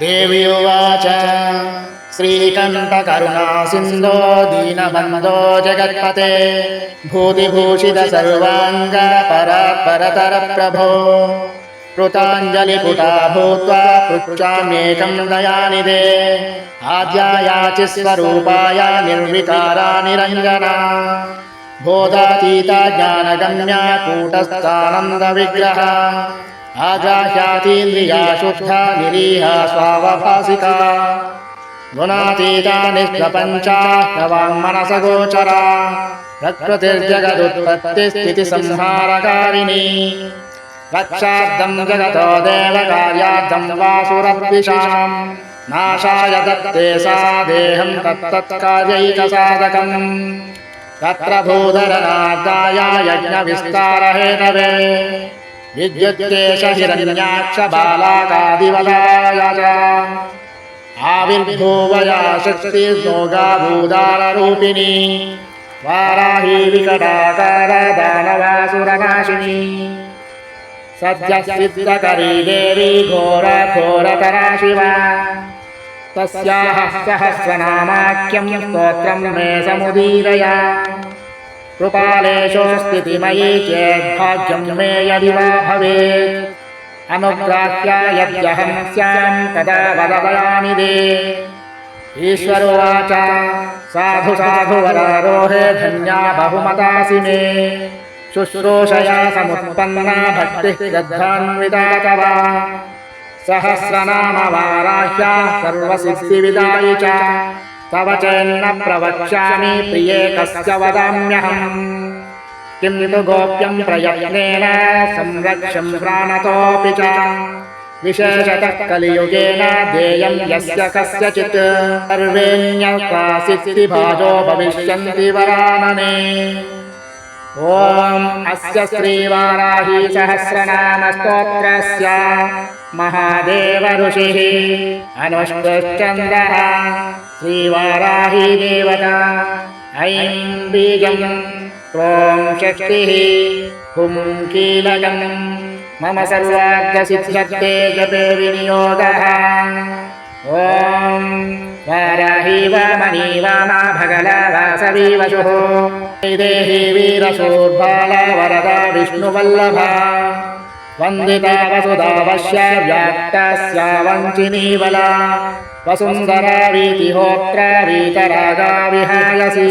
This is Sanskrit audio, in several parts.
देवी उवाच श्रीकण्ठकरुणासिन्धो दीनबन्धो जगत्पते भूतिभूषित सर्वाङ्ग परात्परतर प्रभो कृताञ्जलिपुटा भूत्वा पृच्छाम्येकं दयानिधे आद्यायाचिस्वरूपाय निर्विकारा निरञ्जना बोधातीता ज्ञानगम्या कूटस्थानन्दविग्रहा आजाह्यातीन्द्रिया शुद्धा निरीहा स्वावभासिका गुणातीता निष्प्रपञ्चा नवाङ्मनसगोचरा प्रकृतिर्जगदुत्पत्तिस्थितिसंहारकारिणी रक्षार्थं जगतो देवकार्यार्थं वासुरद्विषां नाशाय दत्ते सा देहं तत्तत्कार्यैकसाधकम् तत्र भूधरनादाय यज्ञविस्तारहेतवे विद्युत्केश हिरण्याक्ष बालाकादिवदाय च आविर्भूवया शक्तिर्मोगाभूदाररूपिणी वाराही विकटाकार दानवासुरनाशिनी सद्यसिद्धकरी देवी घोरतरा शिवा तस्याः सहस्रनामाख्यं स्तोत्रं मे समुदीरय कृपालेशोस्थितिमयी चेद्भाग्यं मे यदि वा भवेत् अनुग्राह्या यद्यहं स्यां तदा वदयामि दे ईश्वरोवाच साधु साधु वरारोहे धन्या बहुमतासि मे शुश्रूषया समुत्पन्ना भक्तिः श्रद्धान्विता तव सहस्रनाम वाराह्या सर्वसिद्धिविदायि च तव चेन्न प्रवक्ष्यामि प्रिये कस्य वदाम्यहम् किं तु गोप्यं प्रयत्नेन संरक्ष्यं प्राणतोऽपि च विशेषतः कलियुगेन देयं यस्य कस्यचित् सर्वेऽन्यथा सिद्धिभाजो भविष्यन्ति वरानने ॐ अस्य श्रीवाराही सहस्रनाम स्तोत्रस्य महादेव ऋषिः अनुष्टुश्चन्द्रः श्रीवाराही देवता ऐं बीजं त्रों शक्तिः हुं कीलकं मम सर्वार्थसिद्ध्यर्थे जपे विनियोगः ॐ वाराही वामनी वामा भगला वासवी वशुः देही वीरशूर्बाला वरदा विष्णुवल्लभा वन्दिता वसुधा वश्या व्याक्तास्या वञ्चिनी बला वसुन्धरा वीतिहोत्रा वीतरागा विहायसी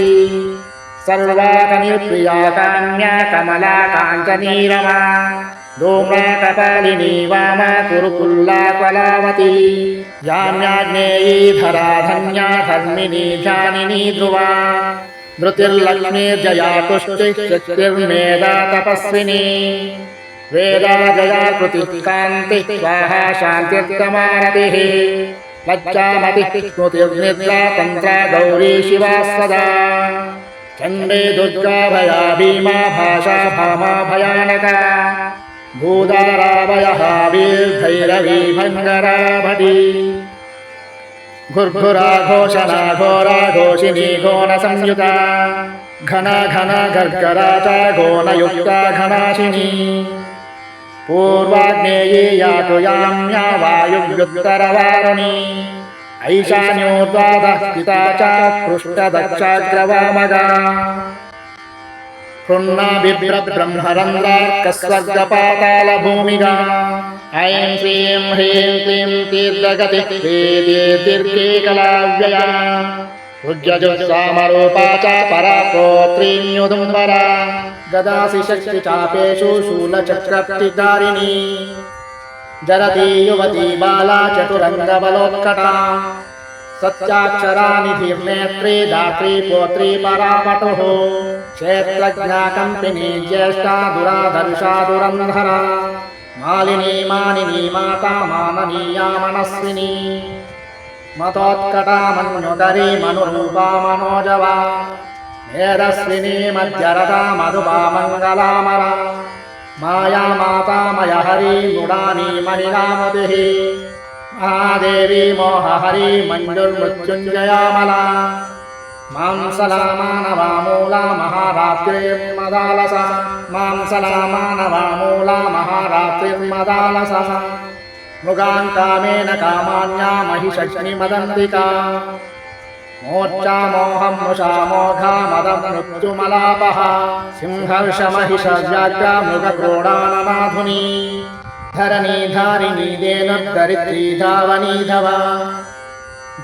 सर्वाकनिप्रिया काम्या कमला काञ्चनी रमा धूम्रा कपालिनी वामा कुरुकुल्ला कलावती याम्याग्नेयी धरा धन्या धर्मिणी ध्यानिनी ध्रुवा धृतिर्लक्ष्मीर्जया तुष्टिः शक्तिर्मेधा तपस्विनी वेदा जया कृतिः कान्तिः स्वाहा शान्तिर्तमारतिः लज्जामतिः स्मृतिर्निद्रा तन्त्रा गौरी शिवा सदा चण्डे दुर्गा भया भीमा भाषा भामा भयानका भूदारावयः वीर्भैरवी भङ्गरा भटी घुर्घुरा घोषणा घोरा घोषिणी घोनसंयुता घना घना गर्गरा च घोनयुक्ता घनाशिनी पूर्वाग्नेयी यातु याम्या वायुव्युत्तरवारुणी ऐशान्योर्द्वादः स्थिता च पृष्ठदक्षाग्रवामगा कृण्णाभिब्रह्मरन्ध्रार्कस्वर्गपातालभूमिगा ऐं श्रीं ह्रीं क्लीं तीर्थगतिः दीर्घकेकलाव्यया उज्जजुस्सामरूपा च पराकोत्रीन्युदुम्बरा गदासि शक्तिचापेषु शूलचक्रप्तिकारिणी जरती युवती बाला चतुरङ्गबलोत्कटा सत्याक्षरा निधिर्नेत्री दात्री पौत्री परावटुः क्षेत्रज्ञा कम्पिनी ज्येष्ठा दुराधर्षा दुरन्धरा मालिनी मानिनी माता माननीया मनस्विनी मतोत्कटा मन्युदरी मनुरूपा मनोजवा मेधस्विनी मध्यरथा मधुपा मङ्गलामरा माया माता मयहरी मृडानी महिलामतिः महादेवी मोहहरी मञ्जुर्मृत्युञ्जयामला मांसलामानवामूला महारात्रिर्मदालसा मांसलामानवामूला महारात्रिर्मदालसा मृगान् कामेन कामान्या महिषग्निमदन्तिका मोर्चामोहं मृषामोघा मदं मृत्युमलापः सिंहर्षमहिषव्याघ्रा मृगक्रोडाननाधुनी धरणी धेनुर्दरिद्री धावनीधव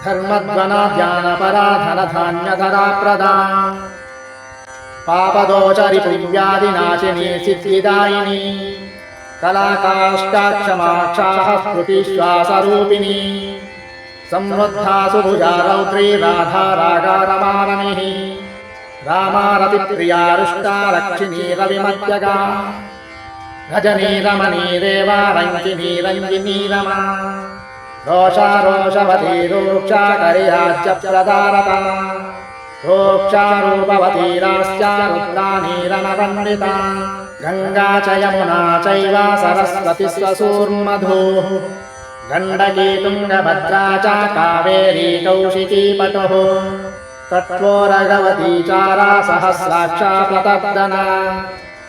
धर्मध्वनाद्यानपरा धनधान्यधरा प्रदा पापदोषरिपुव्याधिनाशिनी सिद्धिदायिनी कलाकाष्ठाक्षमाक्षाः स्मृतिश्वासरूपिणी संवृद्धा सुभुजा रौद्री राधा रागारमाननिः रामारतिप्रिया रुष्टा रक्षिणी रविमध्यगा रजनी रमणी देवा रञ्जिनी रञ्जिनी रमा रोषा रोषवती रोक्षा करिराज्यप्रदारता रोक्षा रूपवती रास्या रुद्रानीरनवन्दिता गङ्गा च यमुना चैव सरस्वती स्वसूर्मधुः गण्डकी तुङ्गभद्रा च कावेरी कौशिकी पटुः तत्त्वोरगवती चारा सहस्राक्षा प्रतप्तना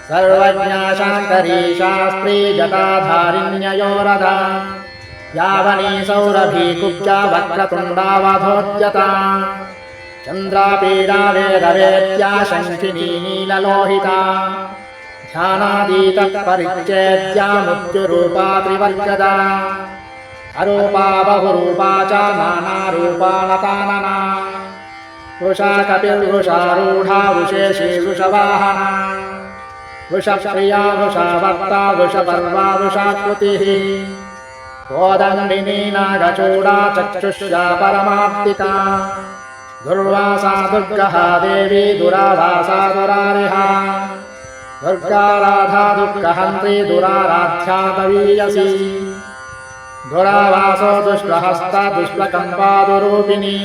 सर्वज्ञा शाङ्करी शास्त्री जटाधारिण्ययोरधा यावनी सौरभी कुब्जा वक्रतुण्डावधोद्यता चन्द्रापीडा वेदवेद्या शङ्खिनी नीललोहिता ध्यानादीतपरिच्छेद्या मृत्युरूपा त्रिवर्गदा अरूपा बहुरूपा च नानारूपा नतानना वृषा कपिर्वृषारूढा वृषेशी वृषवाहना वृषप्रिया वृषावर्ता वृषपर्वा वृषाकृतिः कोदण्डिनी नागचूडा चक्षुष्या परमाप्तिका दुर्वासा दुर्गहा देवी दुरावासा दुरारिहा दुर्गा राधा दुर्गहन्त्री दुराराध्या दवीयसी दुरावासो दुष्प्रहस्ता दुष्प्रकम्पादुरूपिणी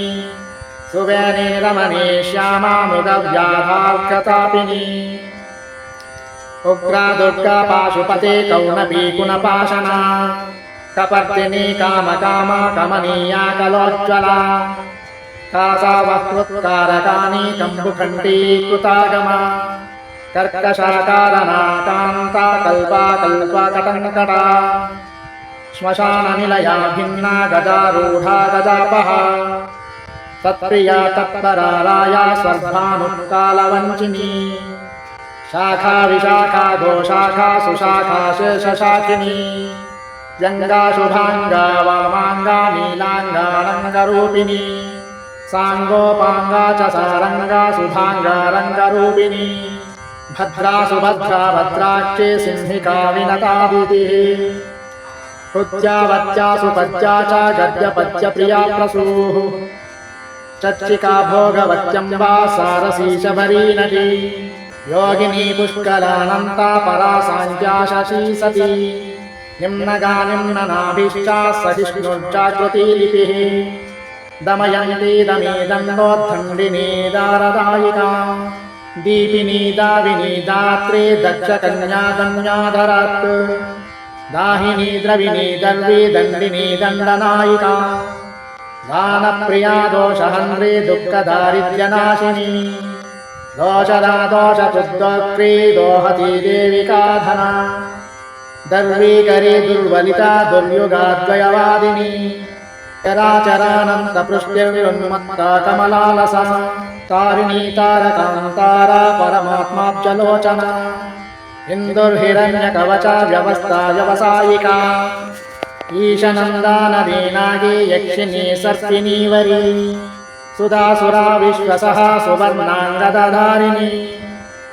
सुवेणी रमणी श्यामा मृगव्याधार्कतापिनी उग्रा दुर्गा पाशुपते कौनपी कुणपाशना कपर्दिनी कामकामा कमनीया कलोज्ज्वला कासावक्कृत्कारकानी कम्बुखण्डी कृतागमा कर्कशाकारणा कान्ता कल्पा कल्पकटङ्कटा श्मशाननिलया भिन्ना गजारूढा गजापहा तत्प्रिया तत्पराराया स्वर्भानुकालवञ्चिनी शाखा विशाखा गोशाखा सुशाखा शेषशाखिनी व्यङ्गा शुभाङ्गा वामाङ्गा नीलाङ्गारङ्गरूपिणी साङ्गोपाङ्गा च सारङ्गा सुधाङ्गा रङ्गरूपिणी भद्रा सुभद्रा भद्राक्षी सिंहिका विनतादितिः हृद्यावत्या सुपद्या च गद्यपद्यप्रिया प्रसूः चच्चिका भोगवत्यम्बा सारसी शबरी नटी योगिनी पुष्कलानन्ता परा साङ्ख्या शशी सती निम्नगा निम्ननाभिश्चा सहिष्णुर्जागृती लिपिः दमयन्ती दमीदण्डोद्धण्डिनी दारदायिका दीपिनी दाविनी दात्री दक्षकन्या दन्याधरात् दाहिनी द्रविणी दर्वी दण्डिनी दण्डनायिका दानप्रिया दोषहन्त्री दुःखदारिद्र्यनाशिनी दोषदा दोषचुद्वक्री दोहती देविका धना दर्वीकरी दुर्वलिता दुर्युगाद्वयवादिनी चराचरानन्तपृष्टिर्युन्मत्ता कमलालसा तारिणी तारकान्तारा परमात्माब्जलोचना इन्दुर्हिरण्यकवचा व्यवस्था व्यवसायिका ईशनन्दा नदी नागी यक्षिणी सर्पिणी वरी सुधासुरा विश्वसः सुवर्णाङ्गदधारिणी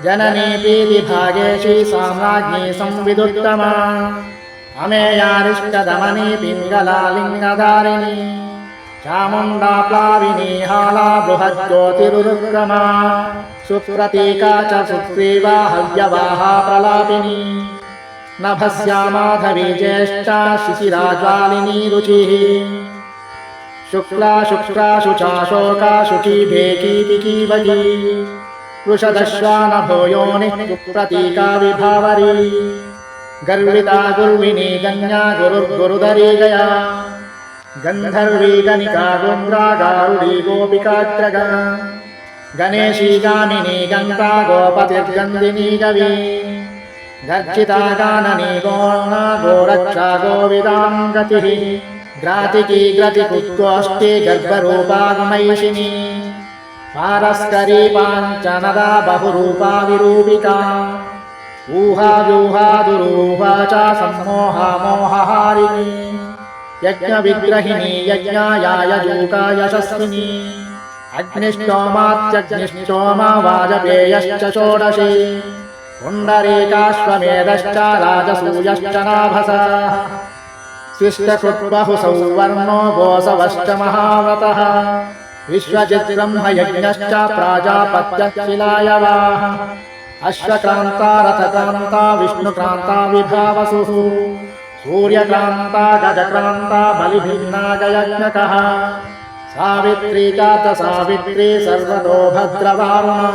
जननी पीतिभागेशी साम्राज्ञी संविदुत्तमा अमेयारिष्टदमनी पिङ्गला लिङ्गधारिणी चामुण्डा प्लाविनी हाला बृहज्योतिरुरुक्रमा सुप्रतीका च सुग्रीवा हव्यवाहा प्रलापिनी नभस्या माधवी ज्येष्ठा शिशिराज्वालिनी रुचिः शुक्ला शुक्रा शुचा शोका शुची भेकी पिकीवगी वृषदश्वानभो योनिः सुप्रतीका विभावरी गर्विता गुर्विनी गण्या गुरुर्गुरुधरी गया गन्धर्वी गणिका गुन्द्रा गारुडी गोपिकाग्रगा गणेशी गामिनी गङ्गा गोपतिर्गन्धिनी गवी गर्जिता काननी गोर्णा गोरक्षा गोविदां गतिः ग्रातिकी ग्रतिकुत्वष्टि गर्भरूपा गुणैषिणी पारस्करी पाञ्चनदा बहुरूपा विरूपिका ऊहा व्यूहा दुरूहा च सम्मोहा मोहहारिणी यज्ञविग्रहिणी यज्ञायायजूका यशस्विनी अग्निष्टोमात्यग्निष्टोमा वाजपेयश्च षोडशी पुण्डरीकाश्वमेधश्च राजसूयश्च नाभसः स्विष्टकृद्बहुसौवर्णो गोसवश्च महाव्रतः विश्वजिद्ब्रह्मयज्ञश्च प्राजापत्यः शिलायवाः अश्वक्रान्ता रथक्रान्ता विष्णुक्रान्ता विभावसुः सूर्यक्रान्ता गजक्रान्ता बलिभिन्ना गयज्ञकः सावित्री चात सावित्री सर्वतो भद्रवारुणा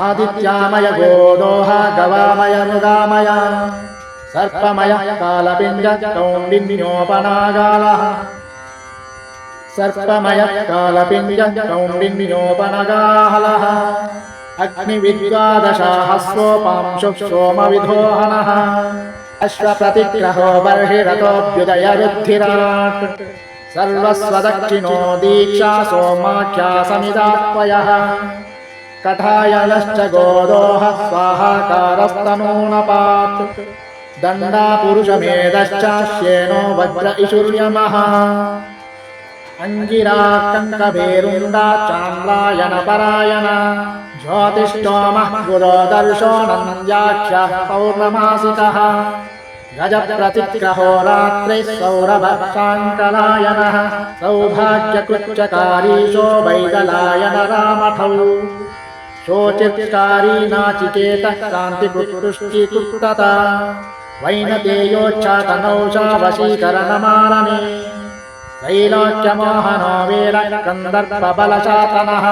आदित्यामय गोदोह गवामय मृगामय सर्पमय कालपिञ्ज कौण्डिन्योपनागालः सर्पमय कालपिञ्ज कौण्डिन्योपनगाहलः अग्निविद्वादशाहस्रोपांशुः सोमविधोहनः अश्वप्रतिग्रहो बर्हिरतोऽभ्युदयरुद्धिराट् सर्वस्वदक्षिणो दीक्षा सोमाख्या समिदात्वयः कठायनश्च गोदोह स्वाहाकारस्तनूनपात् दण्डा पुरुषमेधश्च श्येनो वज्र इषुर्यमः अंगिरा कंकभेरुंडा चांद्रायण परायण ज्योतिष्टोमः गुरोदर्शो नन्द्याख्यः पौर्णमासिकः गजप्रतिग्रहो रात्रिः सौरभक्षाङ्कलायनः सौभाग्यकृच्चकारीशो वैदलायन रामठौ शोचिर्कारी नाचिकेतः कान्तिकृत्पुष्टिकृत्तता वैनतेयोच्छातनौषा वशीकरणमारणे त्रैलोक्यमोहनो वीरकन्दर्पबलशातनः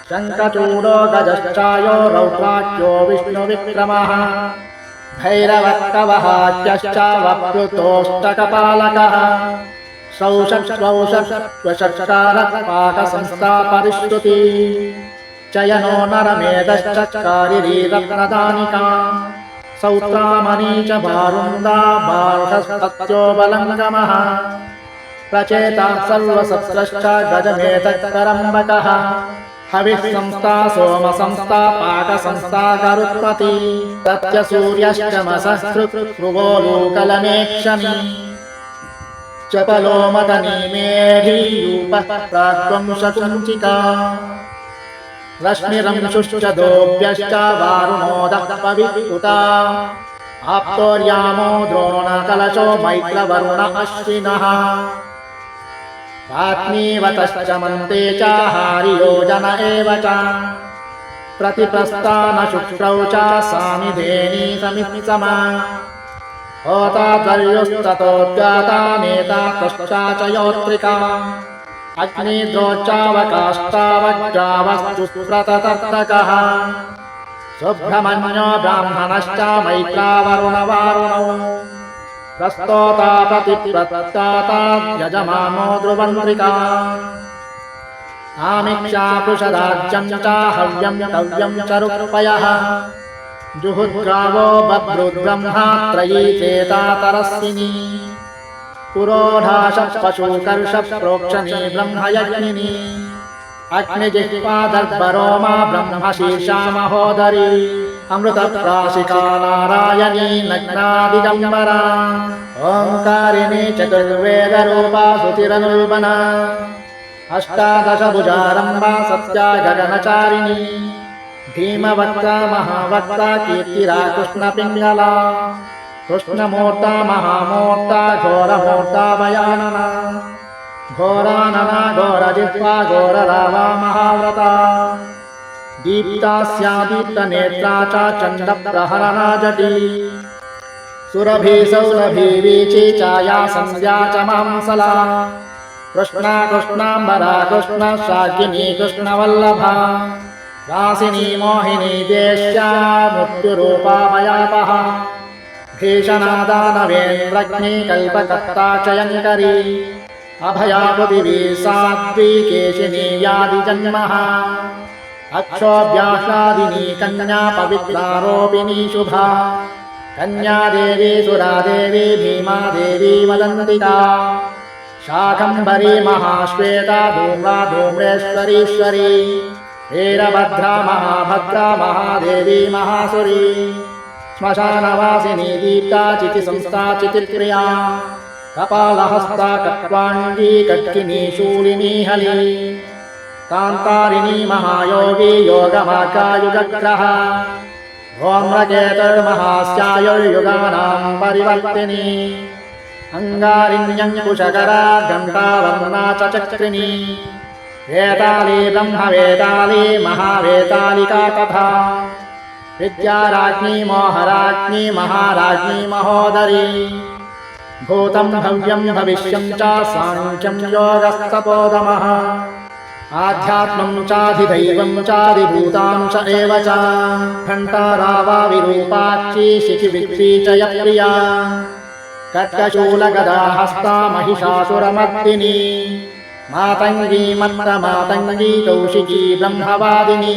शङ्खचूडो गजश्चायो रौद्राख्यो विष्णुविक्रमः भैरवक्कवहाच्यश्च वप्युतोष्टकपालकः सौषक्ष्वौषक्ष्वषट्कारपाकसंस्थापरिश्रुति चयनो नरमेधश्चकारिरी रत्नदानिका सौत्रामणी च वारुन्दा बार्हस्पत्यो बलङ्गमः प्रचेता सर्वसत्स्रश्च गजमेतत्करम्बकः हविः संस्था सोम संस्था पाक संस्था गरुत्पति सत्यसूर्यश्चमसहस्रुवो लोकलनेक्षणी चपलो मदनी मेढीयूपः प्राग्वंशकुञ्चिका रश्मिरंशुश्च दोभ्यश्च वारुणोदः पवित्पुता आप्तोर्यामो द्रोणकलशो मैत्रवरुण अश्विनः पात्नीवतश्च मन्ते च हारियोजन एव च प्रतिप्रस्थानशुक्रौ च सामिधेनी समित्समा होता त्वर्युस्ततोद्गाता नेता तश्चा च योत्रिका अग्निद्रोच्चावकाष्टावग्रावस्तुस्प्रततर्तकः सुब्रह्मण्यो ब्राह्मणश्च मैत्रावरुणवारुणौ प्रस्तोता प्रतिप्रत्ताता यजमानो ध्रुवन्त्रिका आमिक्षा पृषदाज्यं च हव्यं कव्यं च रुक्पयः जुहुद्गावो बभ्रुद्ब्रह्मा त्रयी चेता तरस्विनी पुरोढाशः पशुकर्षः प्रोक्षणी ब्रह्मयज्ञिनी अग्निजिह्वादर्भरोमा ब्रह्मशीर्षा महोदरी अमृतप्राशिका नारायणी नग्नादिगम्बरा ओंकारिणी चतुर्वेदरूपा सुतिरनुल्बना अष्टादशभुजारम्भा सत्या गगनचारिणी भीमवक्ता महावक्ता कीर्तिरा कृष्णपिङ्गला कृष्णमूर्ता महामूर्ता घोरमूर्ता भयानना घोरानना घोरजिह्वा घोररावा महाव्रता दीप्तास्यादीप्तनेत्रा च चण्डप्रहरणा जटी सुरभि सौरभि वीची चाया संध्या च मांसला कृष्णा कृष्णाम्बरा कृष्ण शाकिनी कृष्णवल्लभा रासिनी मोहिनी देश्या मृत्युरूपा मयापः भीषणा दानवेन्द्रग्नि कल्पकर्ता क्षयङ्करी अभया पृथिवी साध्वी केशिनी यादिजन्मः अक्षोभ्याह्लादिनी कन्या पवित्रारोपिणी शुभा कन्या देवी सुरादेवी भीमादेवी मदन्तिका शाकम्भरी महाश्वेता धूम्रा धूम्रेश्वरीश्वरी वीरभद्रा महाभद्रा महादेवी महासुरी श्मशानवासिनी दीप्ता चितिसंस्था चितिप्रिया कपालहस्ता कट्वाङ्गी कट्किनी शूलिनी हली कान्तारिणी महायोगी योगमार्गायुगग्रह धूम्रकेतुर्महास्यायुर्युगानां परिवर्तिनी अंगारिण्यङ्कुशकरा घण्टावर्णा च चक्रिणी वेताली ब्रह्मवेताली महावेतालिका तथा विद्याराज्ञी मोहराज्ञी महाराज्ञी महोदरी भूतं भव्यं भविष्यं च साङ्ख्यं योगस्तपोदमः आध्यात्मं चाधिदैवं चाधिभूतां च एव च घण्टारावा विरूपाक्षी शिखिवित्री च यप्रिया कट्कशूलगदा हस्ता महिषासुरमर्दिनी मातङ्गी मन्त्रमातङ्गी कौशिकी ब्रह्मवादिनी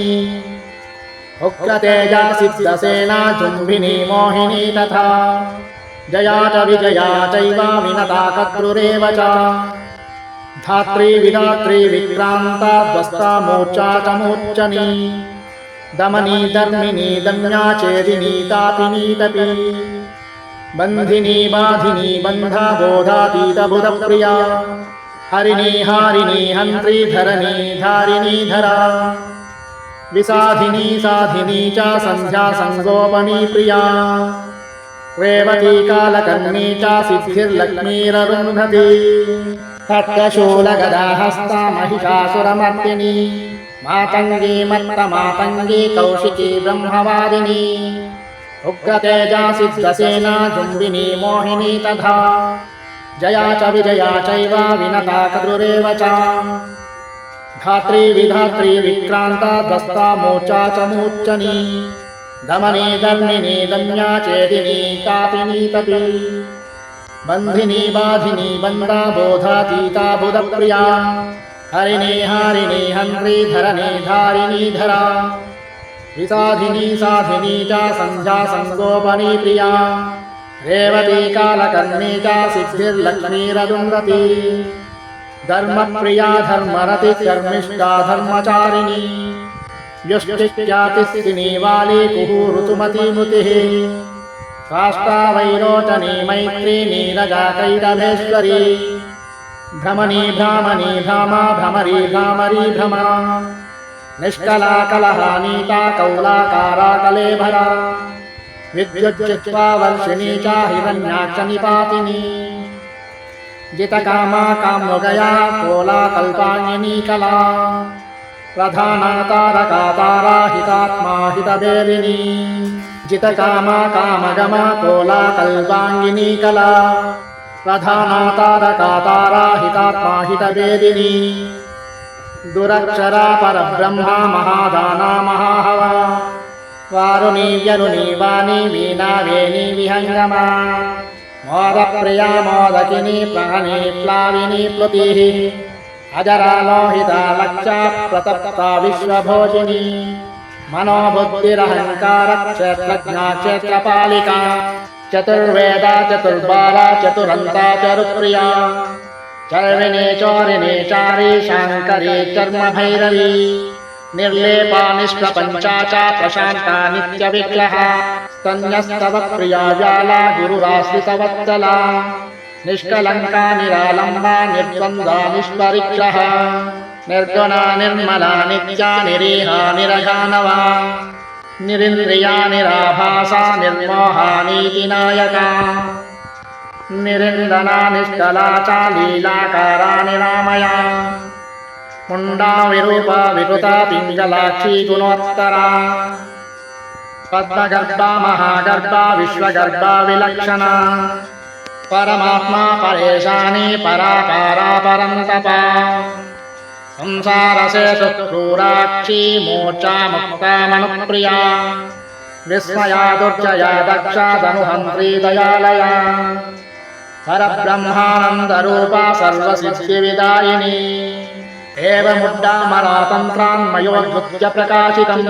उग्रतेजा सिद्धसेना जुम्बिनी मोहिनी तथा जया च विजया चैव विनता कद्रुरेव च धात्री विधात्री विक्रान्ता ध्वस्ता मूर्छा च मूर्च्छनी दमनी धर्मिणी दम्या चेदिनी तापिनी तपी बन्धिनी बाधिनी बन्धा बोधातीत बुधप्रिया हरिणी हारिणी हन्त्री धरणी धारिणी धरा विसाधिनी साधिनी च सन्ध्या संगोपनी प्रिया रेवती कालकर्णी च सिद्धिर्लक्ष्मीररुन्धती खड्गशूलगदा हस्ता महिषासुरमर्दिनी मातङ्गी मन्त्रमातङ्गी कौशिकी ब्रह्मवादिनी उग्रतेजा सिद्धसेना जुम्बिनी मोहिनी तथा जया च विजया चैव विनता कद्रुरेव च धात्री विधात्री विक्रान्ता ध्वस्ता मूर्छा च मूर्च्छनी दमनी धर्मिणी दम्या चेदिनी तापिनी तपी बन्धिनी बाधिनी बन्धा बोधातीता बुधप्रिया हरिणी हारिणी हन्त्री धरणी धारिणी धरा विसाधिनी साधिनी च सन्ध्या संगोपनी प्रिया रेवती कालकर्णी च सिद्धिर्लक्ष्मीररुन्धती धर्मप्रिया धर्मरति कर्मिष्ठा धर्मचारिणी व्युष्टिख्यातिस्थिनी वाली कुहू ऋतुमती मृतिः काष्ठा वैरोचनी मैत्री नीरजा कैरभेश्वरी भ्रमणी भ्रामणी भ्रामा भ्रमरी भ्रामरी भ्रमा निष्कला कलहानीता कौलाकारा कलेभरा विद्युच्चित्वा वर्षिणी च हिरण्याक्ष निपातिनी जितकामा काम्युगया कोला कल्पाङ्गिनी कला प्रधाना तारका तारा हितात्मा हितवेदिनी जितकामा कामगमा कोला कल्पाङ्गिनी कला प्रधाना तारका तारा हितात्मा हितवेदिनी दुरक्षरा परब्रह्मा महादाना महाहवा वारुणी व्यरुणी वाणी वीणा वेणी विहङ्गमा मोदप्रिया मोदकिनी प्राणी प्लाविनी प्लुतिः अजरा लोहिता लक्षा प्रतप्ता विश्वभोजिनी मनोबुद्धिरहङ्कार क्षेत्रज्ञा क्षेत्रपालिका चतुर्वेदा चतुर्बाला चतुरन्ता चरुप्रिया चर्विणी चोरिणी चारी शाङ्करी चर्मभैरवी निर्लेपा निष्प्रपञ्चा च प्रशान्ता नित्यविग्रहा स्तन्यस्तव प्रिया व्याला गुरुराश्रितवत्सला निष्कलङ्का निरालम्बा निर्द्वन्द्वा निष्परिग्रहा निर्गुणा निर्मला नित्या निरीहा निरजानवा निरिन्द्रिया निराभासा निर्मोहा नीतिनायका निरिन्दना निष्कला च लीलाकारा निरामया मुण्डा विरूपा विकृता पिङ्गलाक्षी गुणोत्तरा पद्मगर्भा महागर्भा विश्वगर्भा विलक्षणा परमात्मा परेशानी पराकारा परन्तपा संसारसेतु क्रूराक्षी मोचा मुक्ता मनुप्रिया विस्मया दुर्जया दक्षा धनुहन्त्री दयालया परब्रह्मानन्दरूपा सर्वसिद्धिविदायिनी एवमुड्डामरातन्त्रान्मयोद्धृत्य प्रकाशितम्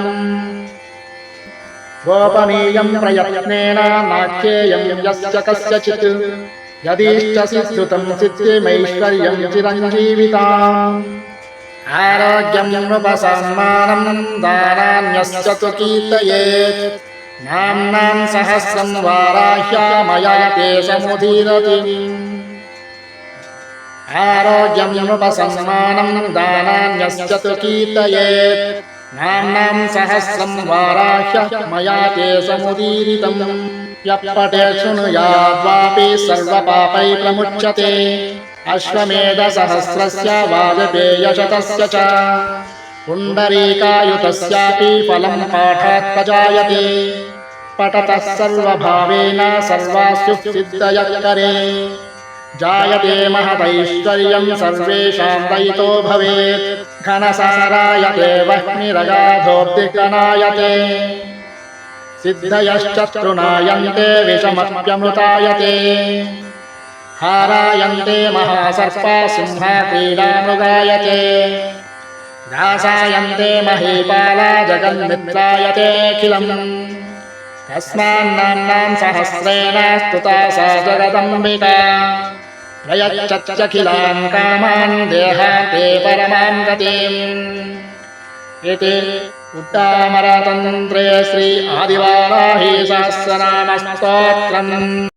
गोपनीयं प्रयत्नेन नाख्येयं यस्य कस्यचित् यदिष्टसि श्रुतं सिद्धिमैश्वर्यं चिरञ्जीविताम् आरोग्यं नृपसम्मानं दानान्यस्य तु कीर्तयेत् नाम्नां सहस्रं वाराह्या मया ते समुदीरति आरोग्यं नृपसम्मानं दानान्यस्य तु कीर्तयेत् नाम्नां सहस्रं वाराह्य मया ते समुदीरितम् यः पठेत् शृणुयाद्वापि सर्वपापैः प्रमुच्यते अश्वमेधसहस्रस्य वाजपेयशतस्य च पुण्डरीकायुतस्यापि फलं पाठात् प्रजायते पठतः सर्वभावेन सर्वास्युः सिद्धयः करे जायते महदैश्वर्यं सर्वेषां दयितो भवेत् घनसारायते वह्निरगाधोऽब्धिकनायते सिद्धयश्चतुर्णायन्ते विषमप्यमृतायते हारायन्ते महासर्पा सिंहा क्रीडामृगायते दासायन्ते महीपाला जगन्मित्रायतेऽखिलम् तस्मान्नाम्नां सहस्रेण स्तुता सा जगदम्बिका प्रयच्छत्यखिलान् कामान् देहान्ते परमां गतिम् इति उड्डामरतन्त्रे श्री आदिवाराही सहस्रनाम स्तोत्रम्।